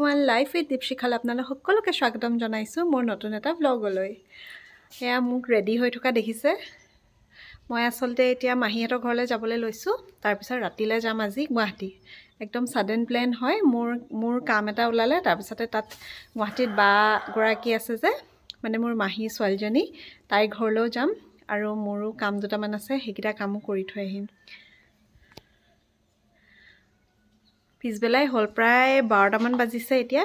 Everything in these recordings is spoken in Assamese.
এভৰিৱান লাইফ উইথ দীপশিখাল আপোনালোক সকলোকে স্বাগতম জনাইছোঁ মোৰ নতুন এটা ব্লগলৈ। এয়া মোক ৰেডি হৈ থকা দেখিছে। মই আচলতে এতিয়া মাহীহঁতৰ ঘৰলৈ যাবলৈ লৈছোঁ। তাৰপিছত ৰাতিলৈ যাম আজি গুৱাহাটী। একদম ছাডেন প্লেন হয় মোৰ কাম এটা ওলালে। তাৰপিছতে তাত গুৱাহাটীত বা গৰাকী আছে যে মানে মোৰ মাহী ছোৱালীজনী, তাইৰ ঘৰলৈও যাম আৰু মোৰো কাম দুটামান আছে, সেইকেইটা কামো কৰি থৈ আহিম। পিছবেলাই হ'ল, প্ৰায় 12টামান বাজিছে এতিয়া।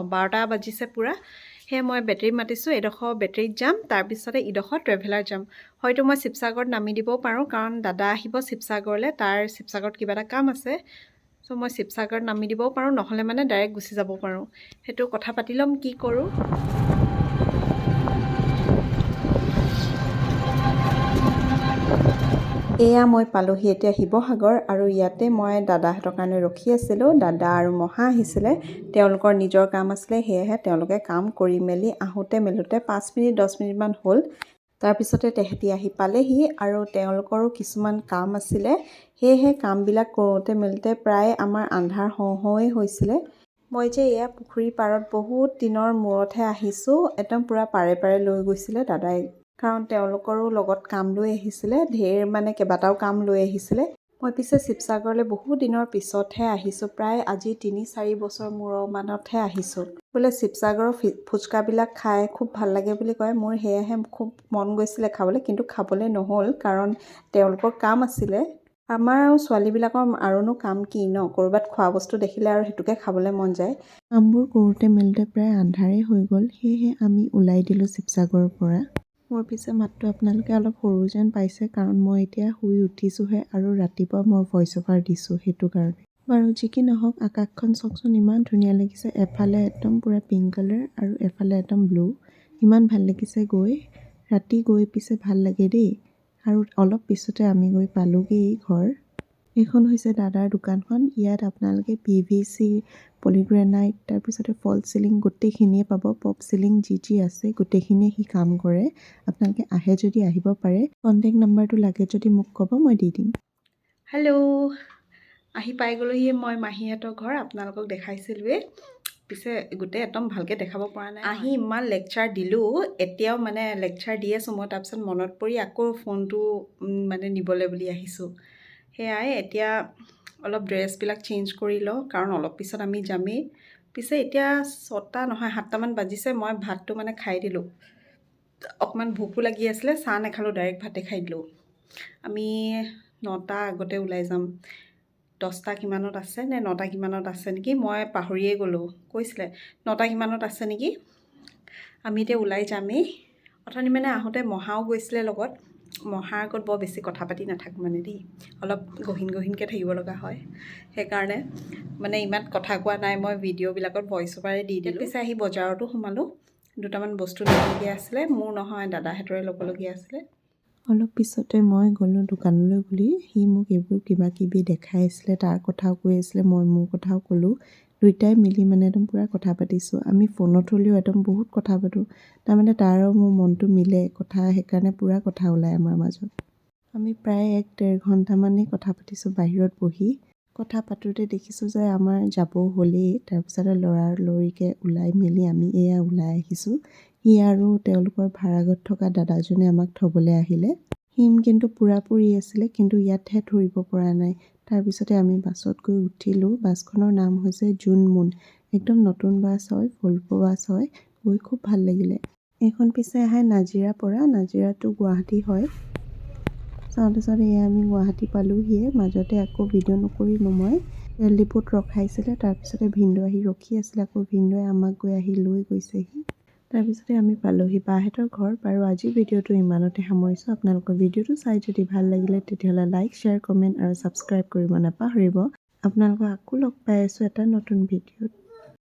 12টা বাজিছে পূৰা। সেয়ে মই বেটেৰী মাতিছোঁ, এডোখৰ বেটেৰীত যাম, তাৰপিছতে ইডোখৰ ট্ৰেভেলাৰ যাম। হয়তো মই শিৱসাগৰত নামি দিবও পাৰোঁ, কাৰণ দাদা আহিব শিৱসাগৰলৈ, তাৰ শিৱসাগৰত কিবা এটা কাম আছে। চ' মই শিৱসাগৰত নামি দিবও পাৰোঁ, নহ'লে মানে ডাইৰেক্ট গুচি যাব পাৰোঁ। সেইটো কথা পাতি ল'ম কি কৰোঁ। এয়া মই পালোহি এতিয়া শিৱসাগৰ, আৰু ইয়াতে মই দাদাহঁতৰ কাৰণে ৰখি আছিলোঁ। দাদা আৰু মহা আহিছিলে, তেওঁলোকৰ নিজৰ কাম আছিলে, সেয়েহে তেওঁলোকে কাম কৰি মেলি আহোঁতে মেলোতে 5 মিনিট 10 মিনিটমান হ'ল। তাৰপিছতে তেহেঁতি আহি পালেহি, আৰু তেওঁলোকৰো কিছুমান কাম আছিলে, সেয়েহে কামবিলাক কৰোঁতে মেলোতে প্ৰায় আমাৰ আন্ধাৰ হওঁ হওঁৱেই হৈছিলে। মই যে এয়া পুখুৰী পাৰত বহুত দিনৰ মূৰতহে আহিছোঁ। একদম পূৰা পাৰে পাৰে লৈ গৈছিলে দাদাই, কাৰণ তেওঁলোকৰো লগত কাম লৈ আহিছিলে, মানে কেইবাটাও কাম লৈ আহিছিলে। মই পিছে শিৱসাগৰলৈ বহুত দিনৰ পিছতহে আহিছোঁ, প্ৰায় আজি 3-4 বছৰ মূৰৰ মানতহে আহিছোঁ। বোলে শিৱসাগৰৰ ফুচকাবিলাক খাই খুব ভাল লাগে বুলি কয়। মোৰ সেয়াহে খুব মন গৈছিলে খাবলৈ, কিন্তু খাবলৈ নহ'ল, কাৰণ তেওঁলোকৰ কাম আছিলে। আমাৰ আৰু ছোৱালীবিলাকৰ আৰুনো কাম কি ন, ক'ৰবাত খোৱা বস্তু দেখিলে আৰু সেইটোকে খাবলৈ মন যায়। কামবোৰ কৰোঁতে মেলোতে প্ৰায় আন্ধাৰেই হৈ গ'ল, সেয়েহে আমি ওলাই দিলোঁ শিৱসাগৰৰ পৰা। মোৰ পিছে মাতটো আপোনালোকে অলপ সৰু যেন পাইছে, কাৰণ মই এতিয়া শুই উঠিছোঁহে আৰু ৰাতিপুৱা মই ভইচ অভাৰ দিছোঁ, সেইটো কাৰণে। বাৰু যি কি নহওক, আকাশখন চাওকচোন, ইমান ধুনীয়া লাগিছে। এফালে একদম পূৰা পিংক কালাৰ আৰু এফালে একদম ব্লু। ইমান ভাল লাগিছে গৈ। ৰাতি গৈ পিছে ভাল লাগে দেই। আৰু অলপ পিছতে আমি গৈ পালোগেই ঘৰ। এইখন হৈছে দাদাৰ দোকানখন। ইয়াত আপোনালোকে PVC, পলিগ্ৰেনাইট, তাৰপিছতে ফল চিলিং গোটেইখিনিয়ে পাব। পপ চিলিং যি আছে গোটেইখিনিয়ে সি কাম কৰে। আপোনালোকে আহে যদি আহিব পাৰে। কণ্টেক্ট নাম্বাৰটো লাগে যদি মোক ক'ব, মই দি দিম। হেল্ল', আহি পাই গ'লোহি মই মাহীহঁতৰ ঘৰ। আপোনালোকক দেখাইছিলোঁৱেই, পিছে গোটেই একদম ভালকৈ দেখাব পৰা নাই। আহি ইমান লেকচাৰ দিলোঁ, এতিয়াও মানে লেকচাৰ দি আছোঁ মই। তাৰপিছত মনত পৰি আকৌ ফোনটো মানে নিবলৈ বুলি আহিছোঁ। সেয়াই, এতিয়া অলপ ড্ৰেছবিলাক চেঞ্জ কৰি লওঁ, কাৰণ অলপ পিছত আমি যামেই। পিছে এতিয়া 6টা নহয় 7টামান বাজিছে। মই ভাতটো মানে খাই দিলোঁ। অকণমান ভোকো লাগি আছিলে, চাহ নাখালোঁ, ডাইৰেক্ট ভাতে খাই দিলোঁ। আমি 9টা আগতে ওলাই যাম। 10টা কিমানত আছে নে 9টা কিমানত আছে নেকি, মই পাহৰিয়ে গ'লোঁ। কৈছিলে 9টা কিমানত আছে নেকি। আমি এতিয়া ওলাই যামেই। অথনি মানে আহোঁতে মহাও গৈছিলে লগত। মহাৰ আগত বৰ বেছি কথা পাতি নাথাকোঁ মানে দেই, অলপ গহীনকৈ থাকিব লগা হয়। সেইকাৰণে মানে ইমান কথা কোৱা নাই, মই ভিডিঅ'বিলাকত ভইচ অভাৰে দি দিলোঁ। পিছে আহি বজাৰতো সোমালোঁ, দুটামান বস্তু ল'বলগীয়া আছিলে, মোৰ নহয় দাদাহঁতৰে ল'বলগীয়া আছিলে। অলপ পিছতে মই গ'লোঁ দোকানলৈ বুলি। সি মোক এইবোৰ কিবা কিবি দেখাই আছিলে, তাৰ কথাও কৈ আছিলে, মই মোৰ কথাও ক'লোঁ। দুইটাই মিলি মানে একদম পূৰা কথা পাতিছোঁ। আমি ফোনত হ'লেও একদম বহুত কথা পাতোঁ, তাৰমানে তাৰ আৰু মোৰ মনটো মিলে কথা, সেইকাৰণে পূৰা কথা ওলায় আমাৰ মাজত। আমি প্ৰায় 1-1.5 ঘণ্টামানেই কথা পাতিছোঁ বাহিৰত বহি। কথা পাতোঁতে দেখিছোঁ যে আমাৰ যাব হ'লেই। তাৰপিছতে লৰালৰিকৈ ওলাই মেলি আমি এয়া ওলাই আহিছোঁ। সি আৰু তেওঁলোকৰ ভাড়াঘৰত থকা দাদাজনে আমাক থ'বলৈ আহিলে। হিম কিন্তু পূৰাপূৰি আছিলে, কিন্তু ইয়াতহে ধৰিব পৰা নাই। তাৰপিছতে আমি বাছত গৈ উঠিলোঁ। বাছখনৰ নাম হৈছে জুনমুন। একদম নতুন বাছ হয়, ভলভ' বাছ হয়। গৈ খুব ভাল লাগিলে। এইখন পিছে আহে নাজিৰাৰ পৰা, নাজিৰা টু গুৱাহাটী হয়। তাৰপিছত এয়া আমি গুৱাহাটী পালোহিয়ে। মাজতে আকৌ ভিডিঅ' নকৰিলোঁ মই। ৰেল ডিপোত ৰখাইছিলে, তাৰপিছতে ভিনদেউ আহি ৰখি আছিলে, আকৌ ভিনদেউৱে আমাক গৈ আহি লৈ গৈছেহি। তাৰপিছতে আমি পালোহি বাহঁতৰ ঘৰ। বাৰু আজিৰ ভিডিঅ'টো ইমানতে সামৰিছোঁ। আপোনালোকৰ ভিডিঅ'টো চাই যদি ভাল লাগিলে, তেতিয়াহ'লে লাইক, শ্বেয়াৰ, কমেণ্ট আৰু ছাবস্ক্ৰাইব কৰিব নাপাহৰিব। আপোনালোকক আকৌ লগ পাই আছোঁ এটা নতুন ভিডিঅ'ত।